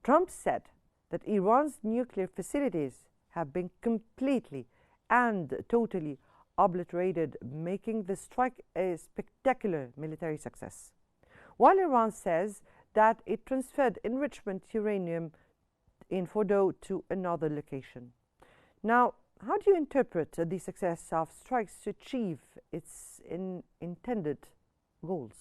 Trump said that Iran's nuclear facilities have been completely and totally obliterated, making the strike a spectacular military success. While Iran says that it transferred enrichment uranium in Fordo to another location. Now, how do you interpret the success of strikes to achieve its intended goals?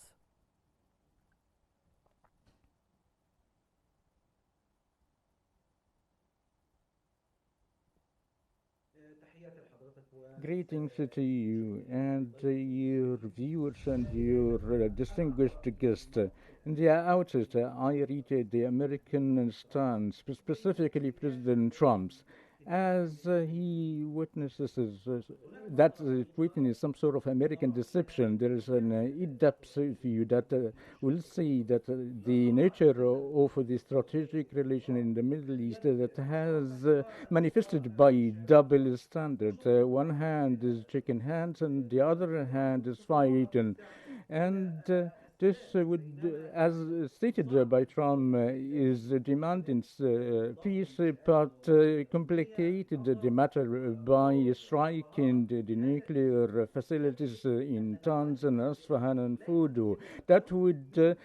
Greetings to you and your viewers and your distinguished guest. In the outset, I read the American stance, specifically President Trump's, as he witnesses that witness some sort of American deception. There is an in-depth view that will see that the nature of the strategic relation in the Middle East that has manifested by double standard. One hand is shaking hands and the other hand is fighting. And this would, as stated by Trump, is demanding peace, but complicated the matter by striking the nuclear facilities in Tanz and Asfahan and Fordo. That would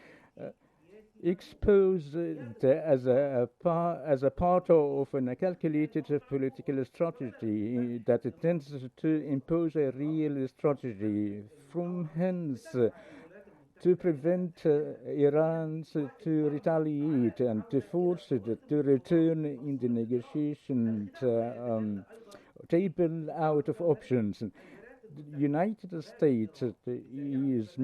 exposed as a part of a calculated political strategy that tends to impose a real strategy. From hence, to prevent Iran to retaliate and to force it to return in the negotiation table out of options. The United States is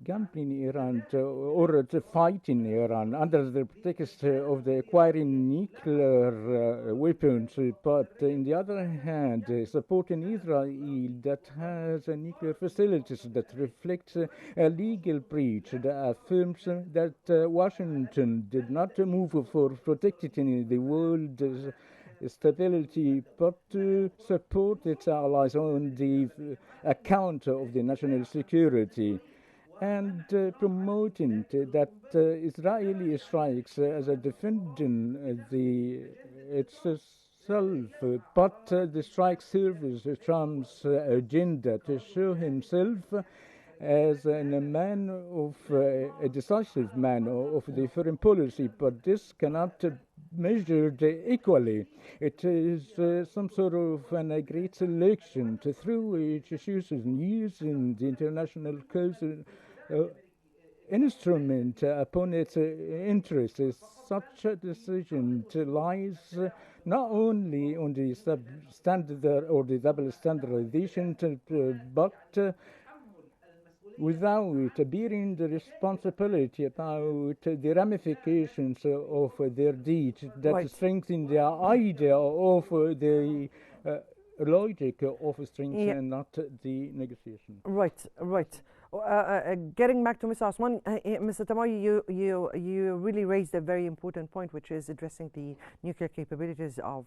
gambling Iran or fighting Iran under the pretext of the acquiring nuclear weapons, but on the other hand, supporting Israel that has nuclear facilities that reflects a legal breach that affirms that Washington did not move for protecting the world stability, but to support its allies on the account of the national security, and promoting that Israeli strikes as a defending itself, but the strike serves Trump's agenda to show himself as a man of a decisive man of the foreign policy, but this cannot be measured equally. It is some sort of a great selection through which issues using the international cause instrument upon its interests. Such a decision lies not only on the substandard or the double standardization, but without bearing the responsibility about the ramifications of their deeds that strengthen the idea of the logic of strength and not the negotiation. Right. Getting back to Mr. Osman, Mr. Altemawy, you really raised a very important point, which is addressing the nuclear capabilities of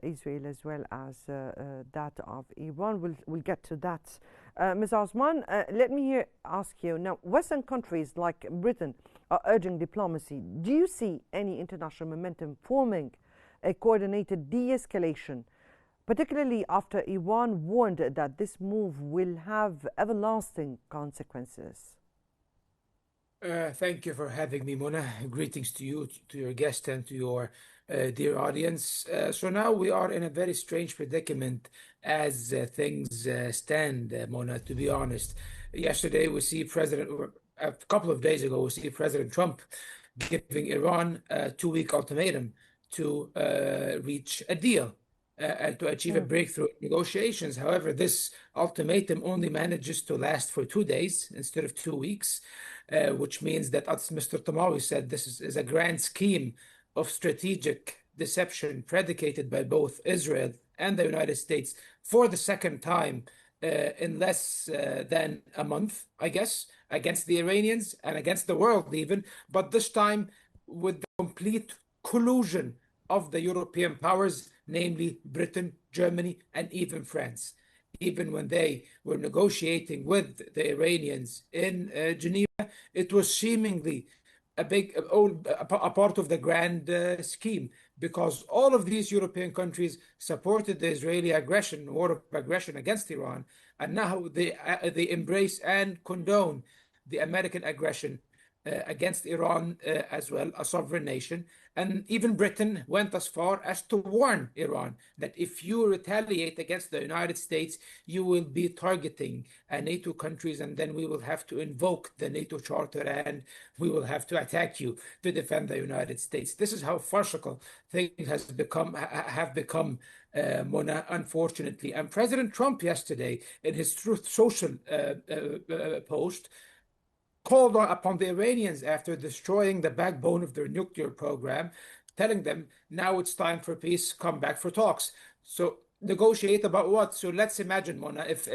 Israel as well as that of Iran. We'll get to that. Mr. Osman, let me ask you now. Western countries like Britain are urging diplomacy. Do you see any international momentum forming a coordinated de-escalation, particularly after Iran warned that this move will have everlasting consequences? Thank you for having me, Mona. Greetings to you, to your guest, and to your dear audience. So now we are in a very strange predicament as things stand, Mona, to be honest. Yesterday, a couple of days ago, we see President Trump giving Iran a 2-week ultimatum to reach a deal and to achieve a breakthrough in negotiations. However, this ultimatum only manages to last for 2 days instead of 2 weeks, which means that, as Mr. Altemawy said, this is a grand scheme of strategic deception predicated by both Israel and the United States for the second time in less than a month, I guess, against the Iranians and against the world even, but this time with the complete collusion of the European powers, namely Britain, Germany, and even France. Even when they were negotiating with the Iranians in Geneva, it was seemingly a part of the grand scheme, because all of these European countries supported the Israeli war of aggression against Iran, and now they embrace and condone the American aggression against Iran as well, a sovereign nation. And even Britain went as far as to warn Iran that if you retaliate against the United States, you will be targeting NATO countries, and then we will have to invoke the NATO Charter and we will have to attack you to defend the United States. This is how farcical things have become, Mona, unfortunately. And President Trump yesterday, in his Truth Social post, called upon the Iranians after destroying the backbone of their nuclear program, telling them now it's time for peace, come back for talks. So negotiate about what? So let's imagine, Mona, if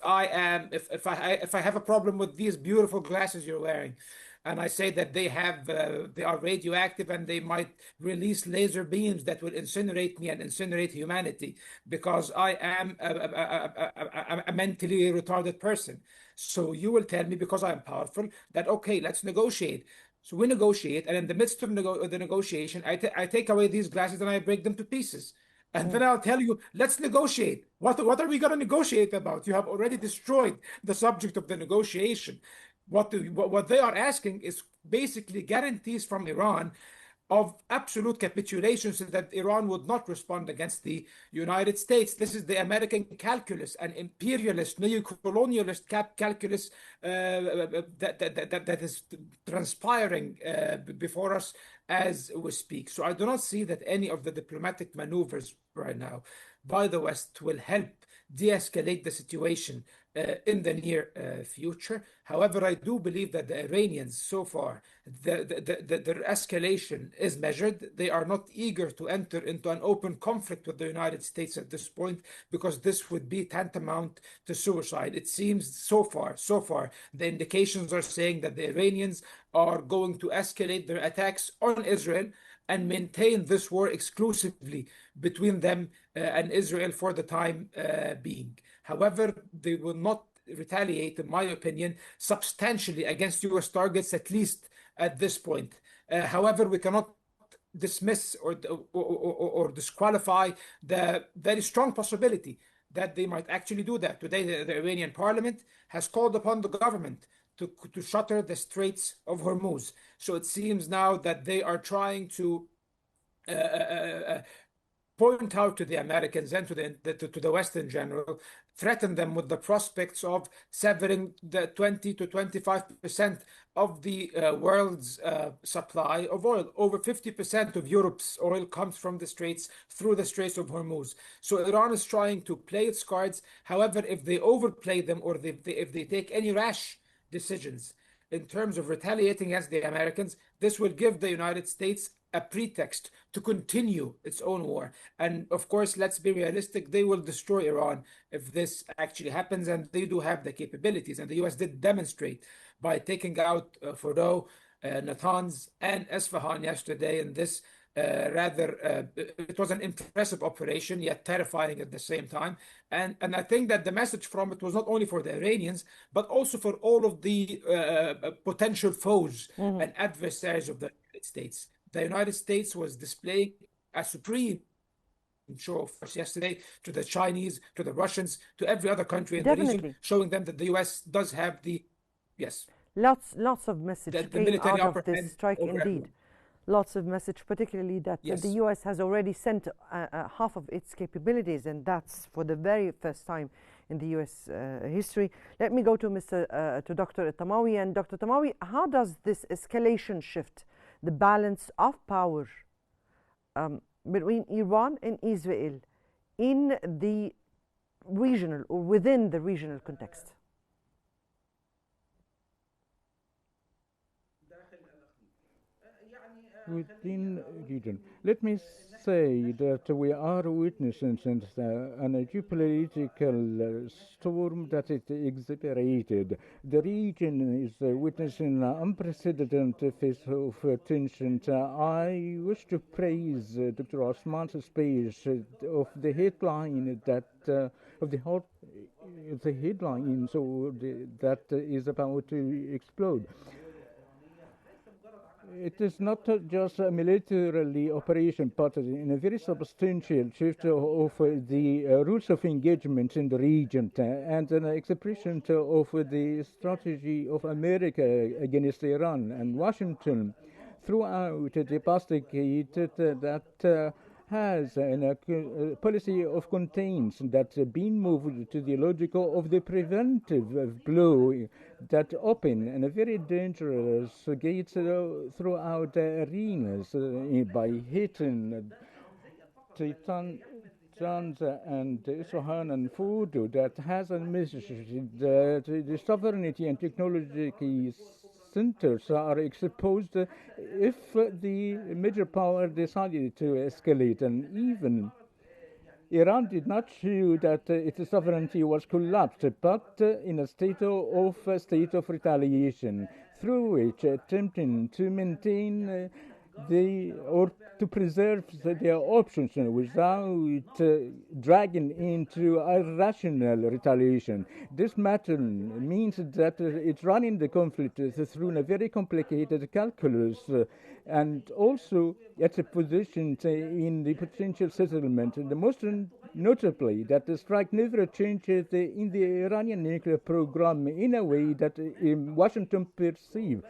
I have a problem with these beautiful glasses you're wearing, and I say that they are radioactive and they might release laser beams that will incinerate me and incinerate humanity because I am a mentally retarded person. So you will tell me, because I'm powerful, that okay, let's negotiate. So we negotiate, and in the midst of the negotiation, I take away these glasses and I break them to pieces. And then I'll tell you, let's negotiate. What are we going to negotiate about? You have already destroyed the subject of the negotiation. What they are asking is basically guarantees from Iran of absolute capitulation so that Iran would not respond against the United States. This is the American calculus, an imperialist, neo-colonialist calculus that is transpiring before us as we speak. So I do not see that any of the diplomatic maneuvers right now by the West will help de-escalate the situation in the near future. However, I do believe that the Iranians, so far, their escalation is measured. They are not eager to enter into an open conflict with the United States at this point, because this would be tantamount to suicide. It seems so far, the indications are saying that the Iranians are going to escalate their attacks on Israel and maintain this war exclusively between them and Israel for the time being. However, they will not retaliate, in my opinion, substantially against US targets, at least at this point. However, we cannot dismiss or disqualify the very strong possibility that they might actually do that. Today, the Iranian parliament has called upon the government to shutter the Straits of Hormuz. So it seems now that they are trying to point out to the Americans and to the West in general, threaten them with the prospects of severing the 20 to 25% of the world's supply of oil. Over 50% of Europe's oil comes from the Straits, through the Straits of Hormuz. So Iran is trying to play its cards. However, if they overplay them, or if they take any rash decisions in terms of retaliating against the Americans, this will give the United States a pretext to continue its own war. And of course, let's be realistic, they will destroy Iran if this actually happens, and they do have the capabilities. And the US did demonstrate by taking out Fordow, Natanz, and Esfahan yesterday in this it was an impressive operation, yet terrifying at the same time. And I think that the message from it was not only for the Iranians, but also for all of the potential foes and adversaries of the United States. The United States was displaying a supreme show of force yesterday to the Chinese, to the Russians, to every other country in the region, showing them that the US does have lots of message came out of this strike indeed. Everyone. Lots of message, particularly that the US has already sent half of its capabilities, and that's for the very first time in the US history. Let me go to Dr. Altemawy. And Dr. Altemawy, how does this escalation shift the balance of power between Iran and Israel in the regional or within the regional context? Within region, let me say that we are witnessing a geopolitical storm that is exaggerated. The region is witnessing an unprecedented phase of tension. I wish to praise Dr. Osman's speech of the headline that of the headline, that is about to explode. It is not just a militarily operation, but in a very substantial shift of the rules of engagement in the region and an expression of the strategy of America against Iran and Washington throughout the past decade that has a policy of contains that's been moved to the logic of the preventive blow that open and a very dangerous gates throughout arenas by hitting Titan and Isfahan and Fudu that has a message that the sovereignty and technology centers are exposed if the major power decided to escalate, and even Iran did not show that its sovereignty was collapsed, but in a state of retaliation, through which attempting to maintain or to preserve their options without dragging into irrational retaliation. This matter means that it's running the conflict through a very complicated calculus and also its position in the potential settlement. The most notably that the strike never changes in the Iranian nuclear program in a way that Washington perceives.